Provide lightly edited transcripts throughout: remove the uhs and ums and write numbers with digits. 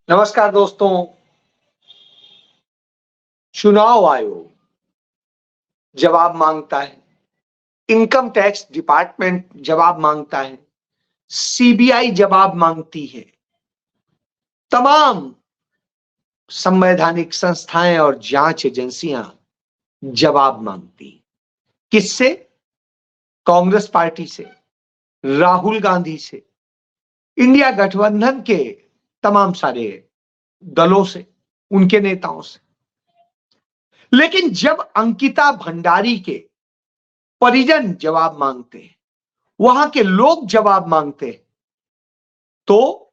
नमस्कार दोस्तों। चुनाव आयोग जवाब मांगता है, इनकम टैक्स डिपार्टमेंट जवाब मांगता है, सीबीआई जवाब मांगती है, तमाम संवैधानिक संस्थाएं और जांच एजेंसियां जवाब मांगती हैं। किससे? कांग्रेस पार्टी से, राहुल गांधी से, इंडिया गठबंधन के तमाम सारे दलों से, उनके नेताओं से। लेकिन जब अंकिता भंडारी के परिजन जवाब मांगते हैं, वहां के लोग जवाब मांगते हैं, तो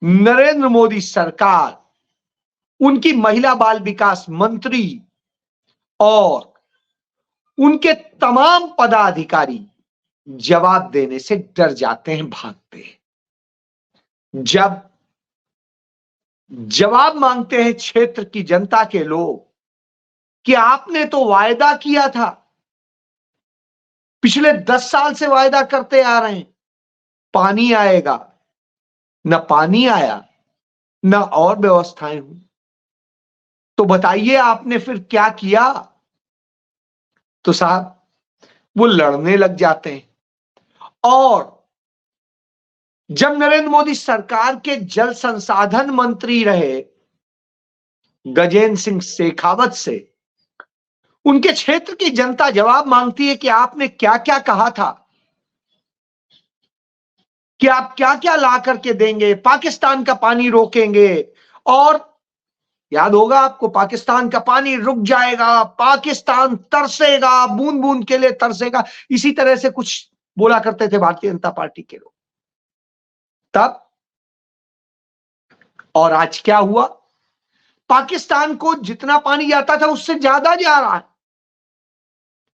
नरेंद्र मोदी सरकार, उनकी महिला बाल विकास मंत्री और उनके तमाम पदाधिकारी जवाब देने से डर जाते हैं, भागते हैं। जब जवाब मांगते हैं क्षेत्र की जनता के लोग कि आपने तो वायदा किया था, पिछले 10 साल से वायदा करते आ रहे हैं, पानी आएगा, न पानी आया, न और व्यवस्थाएं हुई, तो बताइए आपने फिर क्या किया? तो साहब वो लड़ने लग जाते हैं। और जब नरेंद्र मोदी सरकार के जल संसाधन मंत्री रहे गजेंद्र सिंह शेखावत से, उनके क्षेत्र की जनता जवाब मांगती है कि आपने क्या क्या कहा था, कि आप क्या क्या ला करके देंगे, पाकिस्तान का पानी रोकेंगे, और याद होगा आपको, पाकिस्तान का पानी रुक जाएगा, पाकिस्तान तरसेगा, बूंद बूंद के लिए तरसेगा, इसी तरह से कुछ बोला करते थे भारतीय जनता पार्टी के लोग तब। और आज क्या हुआ? पाकिस्तान को जितना पानी जाता था उससे ज्यादा जा रहा है,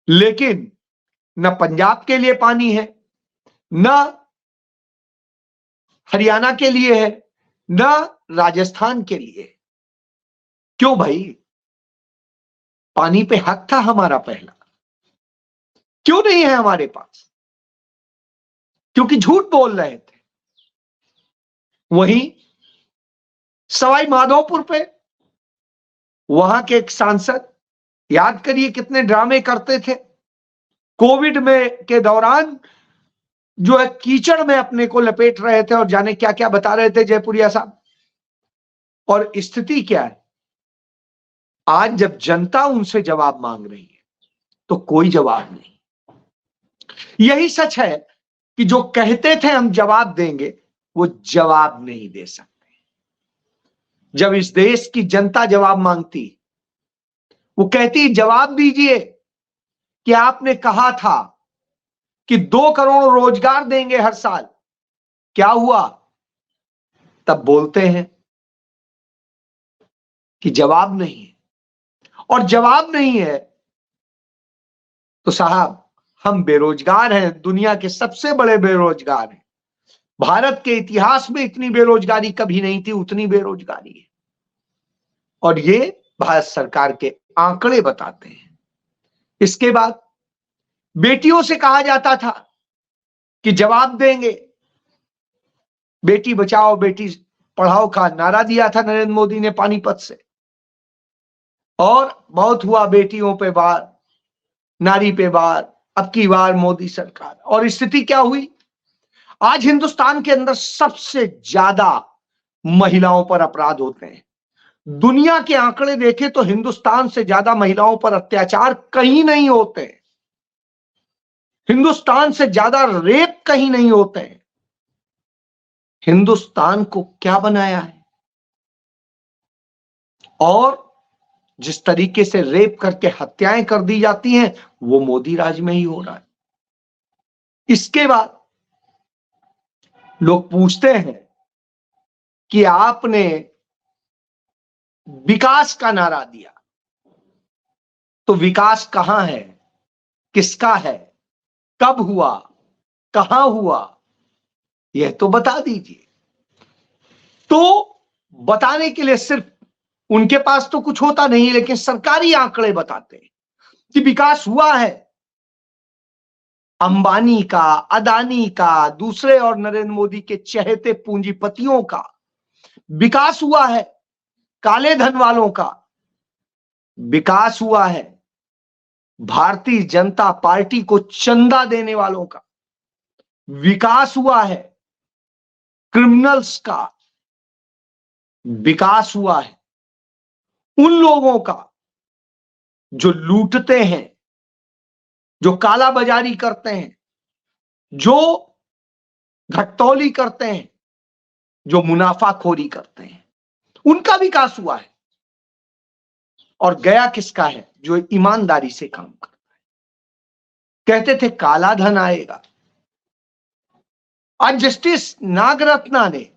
लेकिन न पंजाब के लिए पानी है, न हरियाणा के लिए है, न राजस्थान के लिए। क्यों भाई? पानी पे हक था हमारा पहला, क्यों नहीं है हमारे पास? क्योंकि झूठ बोल रहे थे। वहीं सवाई माधोपुर पे वहां के एक सांसद, याद करिए कितने ड्रामे करते थे, कोविड में के दौरान जो है कीचड़ में अपने को लपेट रहे थे और जाने क्या क्या बता रहे थे जयपुरिया साहब। और स्थिति क्या है आज, जब जनता उनसे जवाब मांग रही है तो कोई जवाब नहीं। यही सच है कि जो कहते थे हम जवाब देंगे, वो जवाब नहीं दे सकते। जब इस देश की जनता जवाब मांगती, वो कहती जवाब दीजिए कि आपने कहा था कि 2 करोड़ रोजगार देंगे हर साल, क्या हुआ? तब बोलते हैं कि जवाब नहीं है। और जवाब नहीं है तो साहब हम बेरोजगार हैं, दुनिया के सबसे बड़े बेरोजगार हैं। भारत के इतिहास में इतनी बेरोजगारी कभी नहीं थी, उतनी बेरोजगारी है। और ये भारत सरकार के आंकड़े बताते हैं। इसके बाद बेटियों से कहा जाता था कि जवाब देंगे, बेटी बचाओ बेटी पढ़ाओ का नारा दिया था नरेंद्र मोदी ने पानीपत से, और बहुत हुआ बेटियों पे वार, नारी पे वार, अब की बार मोदी सरकार। और स्थिति क्या हुई? आज हिंदुस्तान के अंदर सबसे ज्यादा महिलाओं पर अपराध होते हैं। दुनिया के आंकड़े देखें तो हिंदुस्तान से ज्यादा महिलाओं पर अत्याचार कहीं नहीं होते, हिंदुस्तान से ज्यादा रेप कहीं नहीं होते। हिंदुस्तान को क्या बनाया है? और जिस तरीके से रेप करके हत्याएं कर दी जाती हैं, वो मोदी राज में ही हो रहा है। इसके बाद लोग पूछते हैं कि आपने विकास का नारा दिया, तो विकास कहां है, किसका है, कब हुआ, कहां हुआ, यह तो बता दीजिए। तो बताने के लिए सिर्फ उनके पास तो कुछ होता नहीं, लेकिन सरकारी आंकड़े बताते हैं कि विकास हुआ है। अंबानी का, अदानी का, दूसरे और नरेंद्र मोदी के चहेते पूंजीपतियों का विकास हुआ है काले धन वालों का, विकास हुआ है भारतीय जनता पार्टी को चंदा देने वालों का, विकास हुआ है क्रिमिनल्स का, विकास हुआ है उन लोगों का जो लूटते हैं, जो काला बाजारी करते हैं, जो घटतौली करते हैं, जो मुनाफाखोरी करते हैं, उनका विकास हुआ है। और गया किसका है? जो ईमानदारी से काम करता है। कहते थे काला धन आएगा। आज जस्टिस नागरत्ना ने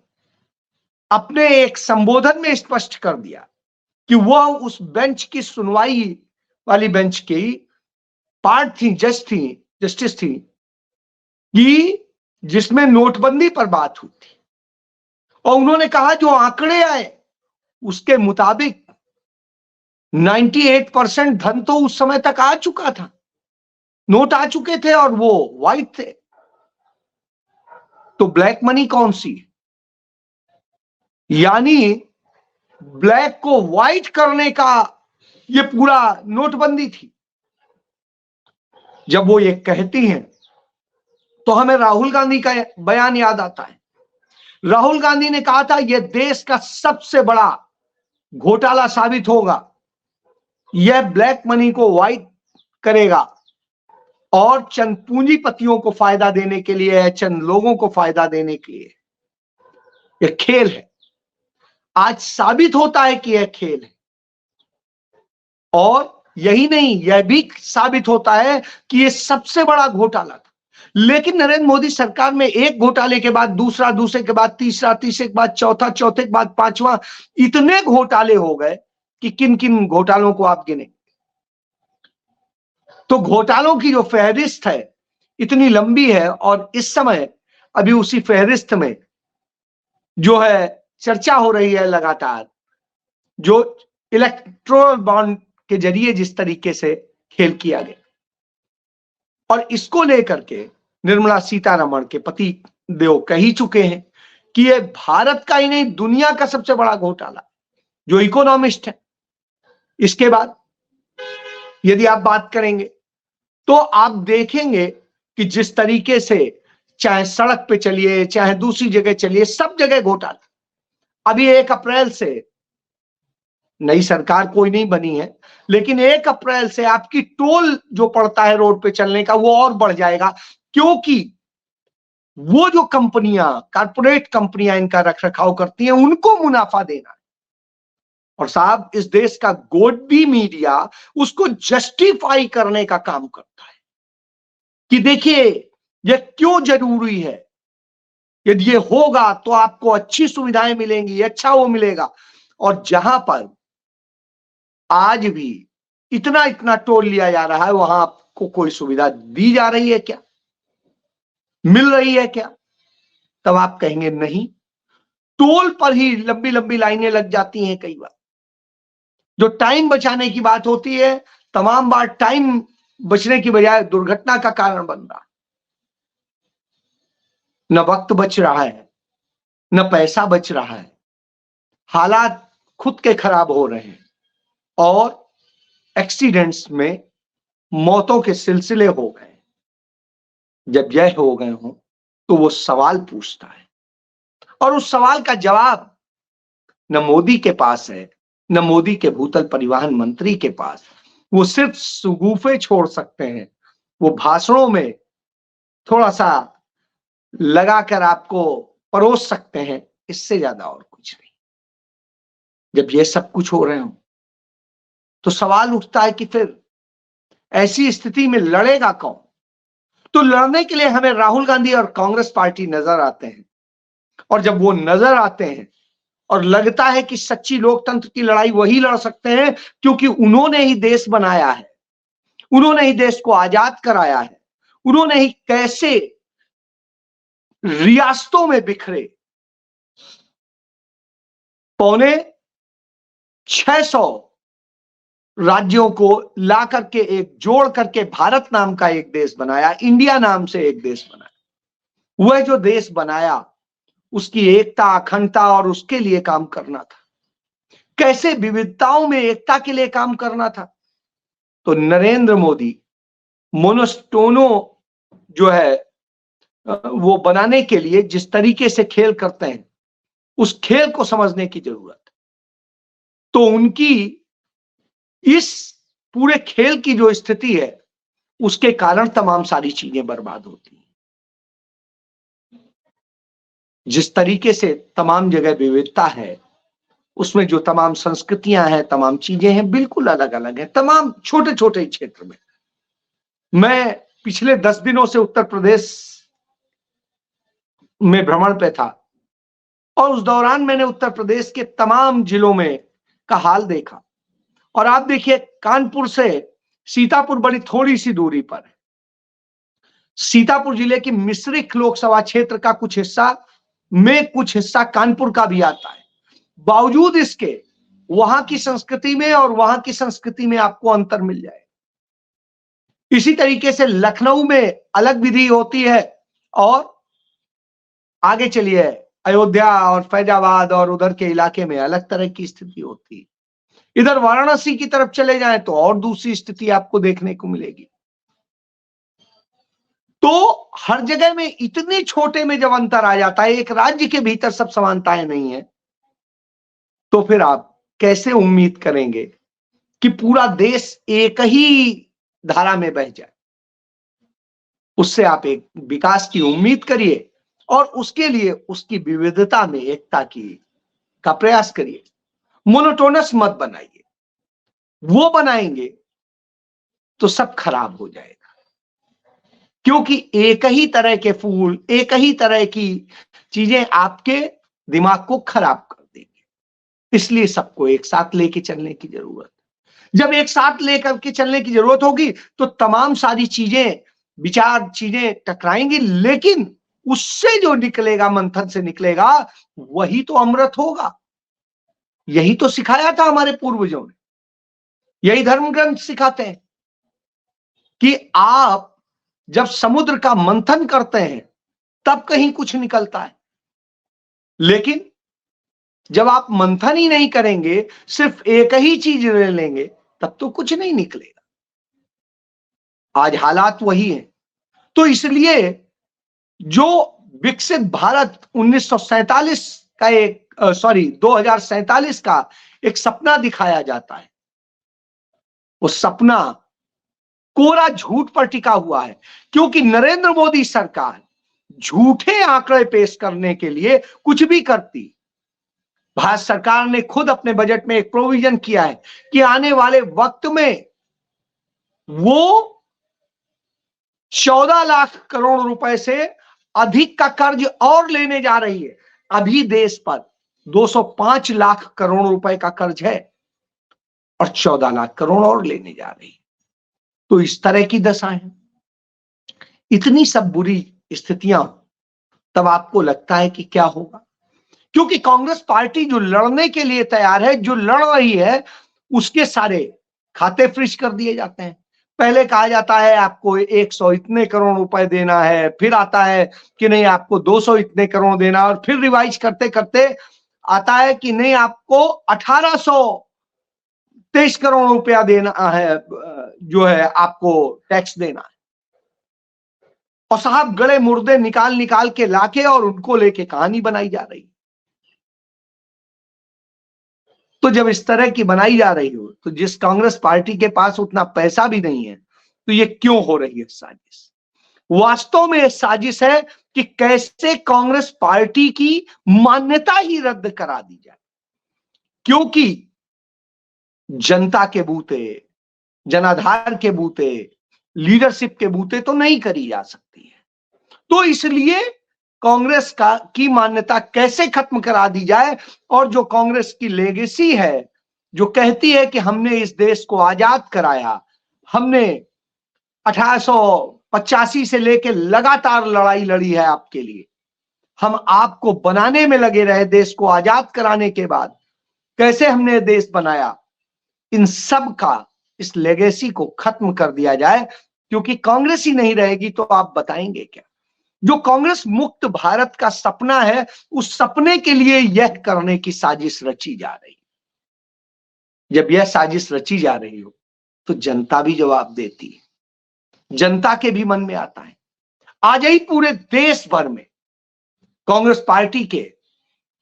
अपने एक संबोधन में स्पष्ट कर दिया कि वह उस बेंच की सुनवाई वाली बेंच की पार्ट थी, जस्टिस थी कि जिसमें नोटबंदी पर बात हुई थी। और उन्होंने कहा जो आंकड़े आए उसके मुताबिक 98% धन तो उस समय तक आ चुका था, नोट आ चुके थे और वो व्हाइट थे। तो ब्लैक मनी कौन सी? यानी ब्लैक को व्हाइट करने का ये पूरा नोटबंदी थी। जब वो ये कहती हैं तो हमें राहुल गांधी का बयान याद आता है। राहुल गांधी ने कहा था यह देश का सबसे बड़ा घोटाला साबित होगा, यह ब्लैक मनी को व्हाइट करेगा और चंद पूंजीपतियों को फायदा देने के लिए, चंद लोगों को फायदा देने के लिए यह खेल है। आज साबित होता है कि यह खेल है। और यही नहीं, यह भी साबित होता है कि यह सबसे बड़ा घोटाला था। लेकिन नरेंद्र मोदी सरकार में एक घोटाले के बाद दूसरा, दूसरे के बाद तीसरा, तीसरे के बाद चौथा, चौथे के बाद पांचवा, इतने घोटाले हो गए कि किन किन घोटालों को आप गिने। तो घोटालों की जो फहरिस्त है इतनी लंबी है। और इस समय अभी उसी फहरिस्त में जो है चर्चा हो रही है लगातार, जो इलेक्ट्रोल बॉन्ड के जरिए जिस तरीके से खेल किया गया, और इसको लेकर के निर्मला सीतारमण के पति देव कह ही चुके हैं कि यह भारत का ही नहीं दुनिया का सबसे बड़ा घोटाला, जो इकोनॉमिस्ट है। इसके बाद यदि आप बात करेंगे तो आप देखेंगे कि जिस तरीके से चाहे सड़क पे चलिए, चाहे दूसरी जगह चलिए, सब जगह घोटाला। अभी 1 अप्रैल से नई सरकार कोई नहीं बनी है, लेकिन 1 अप्रैल से आपकी टोल जो पड़ता है रोड पे चलने का वो और बढ़ जाएगा, क्योंकि वो जो कंपनियां, कारपोरेट कंपनियां इनका रखरखाव करती हैं, उनको मुनाफा देना है। और साहब इस देश का गोदी मीडिया उसको जस्टिफाई करने का काम करता है कि देखिए ये क्यों जरूरी है, यदि ये होगा तो आपको अच्छी सुविधाएं मिलेंगी, अच्छा वो मिलेगा। और जहां पर आज भी इतना इतना टोल लिया जा रहा है, वहां आपको कोई सुविधा दी जा रही है क्या, मिल रही है क्या? तब आप कहेंगे नहीं। टोल पर ही लंबी लंबी लाइनें लग जाती हैं कई बार। जो टाइम बचाने की बात होती है, तमाम बार टाइम बचने की बजाय दुर्घटना का कारण बन रहा है। न वक्त बच रहा है, न पैसा बच रहा है, हालात खुद के खराब हो रहे हैं और एक्सीडेंट्स में मौतों के सिलसिले हो गए। जब यह हो गए हों तो वो सवाल पूछता है, और उस सवाल का जवाब न मोदी के पास है, न मोदी के भूतल परिवहन मंत्री के पास। वो सिर्फ सुगूफे छोड़ सकते हैं, वो भाषणों में थोड़ा सा लगाकर आपको परोस सकते हैं, इससे ज्यादा और कुछ नहीं। जब ये सब कुछ हो रहे हो तो सवाल उठता है कि फिर ऐसी स्थिति में लड़ेगा कौन? तो लड़ने के लिए हमें राहुल गांधी और कांग्रेस पार्टी नजर आते हैं। और जब वो नजर आते हैं और लगता है कि सच्ची लोकतंत्र की लड़ाई वही लड़ सकते हैं, क्योंकि उन्होंने ही देश बनाया है, उन्होंने ही देश को आजाद कराया है, उन्होंने ही कैसे रियासतों में बिखरे 650 राज्यों को ला करके एक जोड़ करके भारत नाम का एक देश बनाया, इंडिया नाम से एक देश बनाया। वह जो देश बनाया उसकी एकता, अखंडता और उसके लिए काम करना था, कैसे विविधताओं में एकता के लिए काम करना था। तो नरेंद्र मोदी मोनोस्टोनो जो है वो बनाने के लिए जिस तरीके से खेल करते हैं, उस खेल को समझने की जरूरत है। तो उनकी इस पूरे खेल की जो स्थिति है, उसके कारण तमाम सारी चीजें बर्बाद होती हैं। जिस तरीके से तमाम जगह विविधता है, उसमें जो तमाम संस्कृतियां हैं, तमाम चीजें हैं, बिल्कुल अलग अलग हैं, तमाम छोटे छोटे क्षेत्र में। मैं पिछले 10 दिनों से उत्तर प्रदेश में भ्रमण पे था और उस दौरान मैंने उत्तर प्रदेश के तमाम जिलों में का हाल देखा। और आप देखिए, कानपुर से सीतापुर बड़ी थोड़ी सी दूरी पर है। सीतापुर जिले की मिश्रिख लोकसभा क्षेत्र का कुछ हिस्सा कानपुर का भी आता है। बावजूद इसके वहां की संस्कृति में और वहां की संस्कृति में आपको अंतर मिल जाए। इसी तरीके से लखनऊ में अलग विधि होती है और आगे चलिए अयोध्या और फैजाबाद और उधर के इलाके में अलग तरह की स्थिति होती है। इधर वाराणसी की तरफ चले जाएं तो और दूसरी स्थिति आपको देखने को मिलेगी। तो हर जगह में इतने छोटे में जब अंतर आ जाता है, एक राज्य के भीतर सब समानताएं नहीं है, तो फिर आप कैसे उम्मीद करेंगे कि पूरा देश एक ही धारा में बह जाए। उससे आप एक विकास की उम्मीद करिए और उसके लिए उसकी विविधता में एकता का प्रयास करिए। मोनोटोनस मत बनाइए, वो बनाएंगे तो सब खराब हो जाएगा, क्योंकि एक ही तरह के फूल, एक ही तरह की चीजें आपके दिमाग को खराब कर देंगे। इसलिए सबको एक साथ लेके चलने की जरूरत है। जब एक साथ लेकर के चलने की जरूरत होगी तो तमाम सारी चीजें, विचार, चीजें टकराएंगी, लेकिन उससे जो निकलेगा, मंथन से निकलेगा, वही तो अमृत होगा। यही तो सिखाया था हमारे पूर्वजों ने, यही धर्म ग्रंथ सिखाते हैं कि आप जब समुद्र का मंथन करते हैं तब कहीं कुछ निकलता है, लेकिन जब आप मंथन ही नहीं करेंगे, सिर्फ एक ही चीज ले लेंगे, तब तो कुछ नहीं निकलेगा। आज हालात वही है। तो इसलिए जो विकसित भारत 1947 का 2047 का एक सपना दिखाया जाता है, वो सपना कोरा झूठ पर टिका हुआ है, क्योंकि नरेंद्र मोदी सरकार झूठे आंकड़े पेश करने के लिए कुछ भी करती। भारत सरकार ने खुद अपने बजट में एक प्रोविजन किया है कि आने वाले वक्त में वो 14 लाख करोड़ रुपए से अधिक का कर्ज और लेने जा रही है। अभी देश पर 205 लाख करोड़ रुपए का कर्ज है और 14 लाख करोड़ और लेने जा रही है। तो इस तरह की दशा है, इतनी सब बुरी स्थितियां, तब आपको लगता है कि क्या होगा। क्योंकि कांग्रेस पार्टी जो लड़ने के लिए तैयार है, जो लड़ रही है, उसके सारे खाते फ्रीज कर दिए जाते हैं। पहले कहा जाता है आपको 100 इतने करोड़ रुपए देना है, फिर आता है कि नहीं आपको 200 इतने करोड़ देना, और फिर रिवाइज करते करते आता है कि नहीं आपको 1823 करोड़ रुपया देना है, जो है आपको टैक्स देना है। और साहब गड़े मुर्दे निकाल निकाल के लाके और उनको लेके कहानी बनाई जा रही। तो जब इस तरह की बनाई जा रही हो, तो जिस कांग्रेस पार्टी के पास उतना पैसा भी नहीं है, तो ये क्यों हो रही है साजिश। वास्तव में यह साजिश है कि कैसे कांग्रेस पार्टी की मान्यता ही रद्द करा दी जाए, क्योंकि जनता के बूते, जनाधार के बूते, लीडरशिप के बूते तो नहीं करी जा सकती है। तो इसलिए कांग्रेस की मान्यता कैसे खत्म करा दी जाए, और जो कांग्रेस की लेगेसी है, जो कहती है कि हमने इस देश को आजाद कराया, हमने 1885 से लेकर लगातार लड़ाई लड़ी है आपके लिए, हम आपको बनाने में लगे रहे, देश को आजाद कराने के बाद कैसे हमने देश बनाया, इन सब का, इस लेगेसी को खत्म कर दिया जाए। क्योंकि कांग्रेस ही नहीं रहेगी तो आप बताएंगे क्या। जो कांग्रेस मुक्त भारत का सपना है, उस सपने के लिए यह करने की साजिश रची जा रही है। जब यह साजिश रची जा रही हो तो जनता भी जवाब देती है, जनता के भी मन में आता है। आज ही पूरे देश भर में कांग्रेस पार्टी के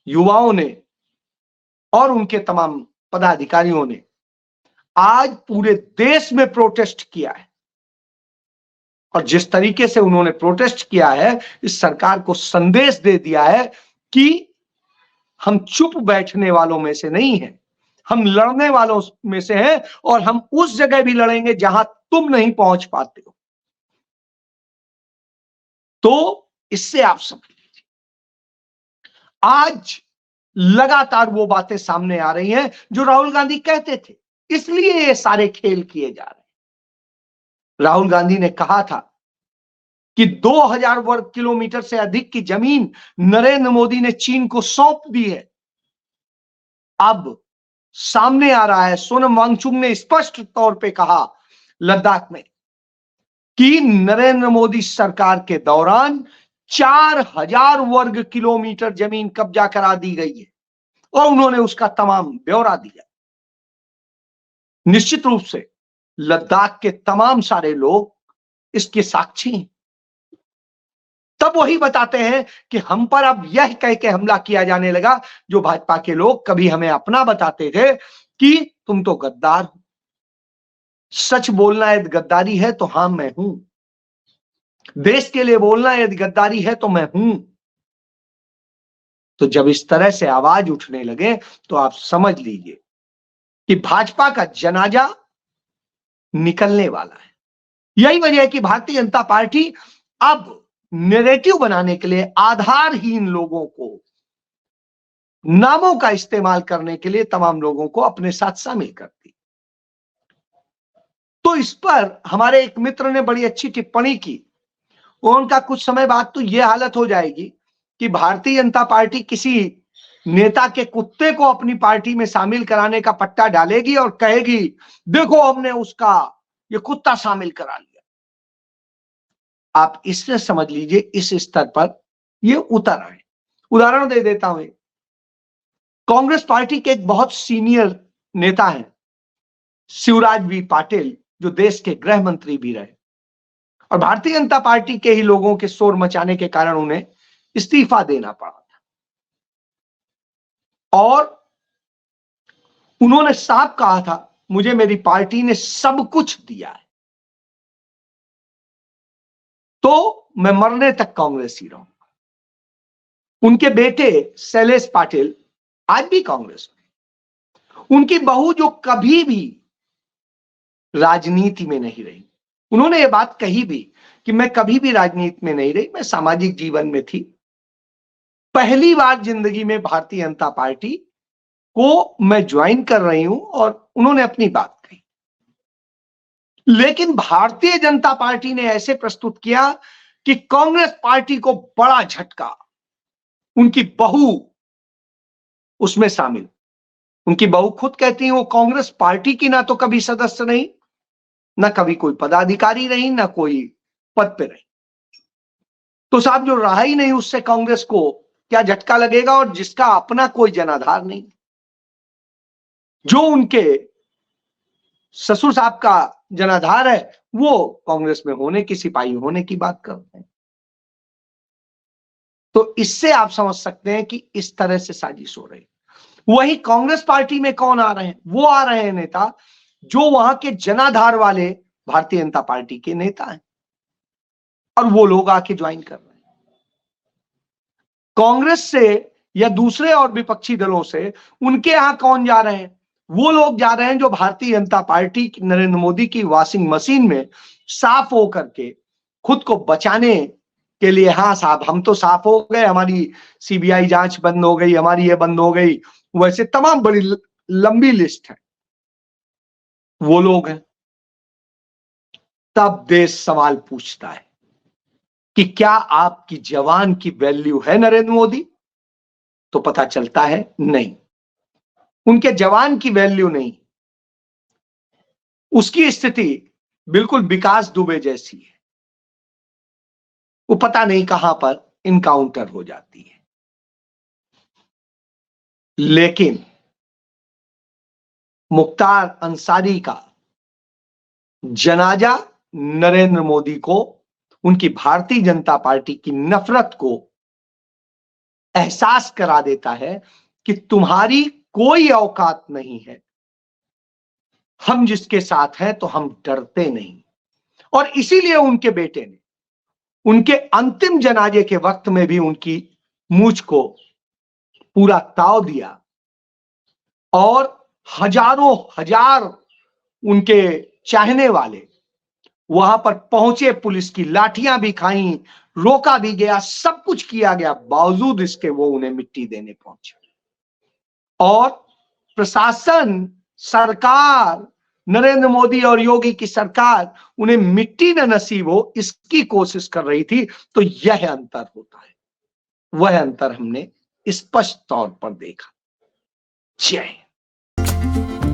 युवाओं ने और उनके तमाम पदाधिकारियों ने आज पूरे देश में प्रोटेस्ट किया है, और जिस तरीके से उन्होंने प्रोटेस्ट किया है, इस सरकार को संदेश दे दिया है कि हम चुप बैठने वालों में से नहीं हैं, हम लड़ने वालों में से हैं, और हम उस जगह भी लड़ेंगे जहां तुम नहीं पहुंच पाते हो। तो इससे आप समझ लीजिए, आज लगातार वो बातें सामने आ रही हैं जो राहुल गांधी कहते थे, इसलिए ये सारे खेल किए जा रहे हैं। राहुल गांधी ने कहा था कि 2000 वर्ग किलोमीटर से अधिक की जमीन नरेंद्र मोदी ने चीन को सौंप दी है। अब सामने आ रहा है, सोनम वांगचुक ने स्पष्ट तौर पे कहा लद्दाख में कि नरेंद्र मोदी सरकार के दौरान 4000 वर्ग किलोमीटर जमीन कब्जा करा दी गई है, और उन्होंने उसका तमाम ब्यौरा दिया। निश्चित रूप से लद्दाख के तमाम सारे लोग इसके साक्षी हैं। तब वही बताते हैं कि हम पर अब यह कह के हमला किया जाने लगा, जो भाजपा के लोग कभी हमें अपना बताते थे कि तुम तो गद्दार हो, सच बोलना यदि गद्दारी है तो हां मैं हूं, देश के लिए बोलना यदि गद्दारी है तो मैं हूं। तो जब इस तरह से आवाज उठने लगे तो आप समझ लीजिए कि भाजपा का जनाजा निकलने वाला है। यही वजह है कि भारतीय जनता पार्टी अब नैरेटिव बनाने के लिए आधारहीन लोगों को, नामों का इस्तेमाल करने के लिए तमाम लोगों को अपने साथ शामिल करती। तो इस पर हमारे एक मित्र ने बड़ी अच्छी टिप्पणी की, उनका कुछ समय बाद तो यह हालत हो जाएगी कि भारतीय जनता पार्टी किसी नेता के कुत्ते को अपनी पार्टी में शामिल कराने का पट्टा डालेगी और कहेगी देखो हमने उसका ये कुत्ता शामिल करा लिया। आप इससे समझ लीजिए इस स्तर पर ये उतर आए। उदाहरण दे देता हूं, कांग्रेस पार्टी के एक बहुत सीनियर नेता हैं शिवराज बी पाटिल, जो देश के गृह मंत्री भी रहे, और भारतीय जनता पार्टी के ही लोगों के शोर मचाने के कारण उन्हें इस्तीफा देना पड़ा था। और उन्होंने साफ कहा था मुझे मेरी पार्टी ने सब कुछ दिया है, तो मैं मरने तक कांग्रेस ही रहूंगा। उनके बेटे शैलेश पाटिल आज भी कांग्रेस में, उनकी बहू जो कभी भी राजनीति में नहीं रही, उन्होंने ये बात कही भी कि मैं कभी भी राजनीति में नहीं रही, मैं सामाजिक जीवन में थी, पहली बार जिंदगी में भारतीय जनता पार्टी को मैं ज्वाइन कर रही हूं, और उन्होंने अपनी बात कही। लेकिन भारतीय जनता पार्टी ने ऐसे प्रस्तुत किया कि कांग्रेस पार्टी को बड़ा झटका, उनकी बहू उसमें शामिल। उनकी बहू खुद कहती है वो कांग्रेस पार्टी की ना तो कभी सदस्य रही, ना कभी कोई पदाधिकारी रही, ना कोई पद पे रही। तो साहब जो रहा ही नहीं उससे कांग्रेस को क्या झटका लगेगा, और जिसका अपना कोई जनाधार नहीं, जो उनके ससुर साहब का जनाधार है वो कांग्रेस में होने की, सिपाही होने की बात करते हैं। तो इससे आप समझ सकते हैं कि इस तरह से साजिश हो रही। वही कांग्रेस पार्टी में कौन आ रहे हैं, वो आ रहे हैं नेता जो वहां के जनाधार वाले भारतीय जनता पार्टी के नेता हैं, और वो लोग आके ज्वाइन कर रहे हैं। कांग्रेस से या दूसरे और विपक्षी दलों से उनके यहां कौन जा रहे हैं, वो लोग जा रहे हैं जो भारतीय जनता पार्टी नरेंद्र मोदी की वॉशिंग मशीन में साफ हो करके खुद को बचाने के लिए, हाँ साहब हम तो साफ हो गए, हमारी सीबीआई जांच बंद हो गई, हमारी ये बंद हो गई, वैसे तमाम बड़ी लंबी लिस्ट है, वो लोग हैं। तब देश सवाल पूछता है कि क्या आपकी जवान की वैल्यू है नरेंद्र मोदी? तो पता चलता है नहीं, उनके जवान की वैल्यू नहीं। उसकी स्थिति बिल्कुल विकास दुबे जैसी है। वो पता नहीं कहां पर इनकाउंटर हो जाती है। लेकिन मुख्तार अंसारी का जनाजा नरेंद्र मोदी को, उनकी भारतीय जनता पार्टी की नफरत को एहसास करा देता है कि तुम्हारी कोई औकात नहीं है, हम जिसके साथ हैं तो हम डरते नहीं। और इसीलिए उनके बेटे ने उनके अंतिम जनाजे के वक्त में भी उनकी मूंछ को पूरा ताव दिया और हजारों हजार उनके चाहने वाले वहां पर पहुंचे, पुलिस की लाठियां भी खाई, रोका भी गया, सब कुछ किया गया, बावजूद इसके वो उन्हें मिट्टी देने पहुंचे। और प्रशासन, सरकार, नरेंद्र मोदी और योगी की सरकार उन्हें मिट्टी न नसीब हो इसकी कोशिश कर रही थी। तो यह अंतर होता है, वह अंतर हमने स्पष्ट तौर पर देखा। जय हिंद।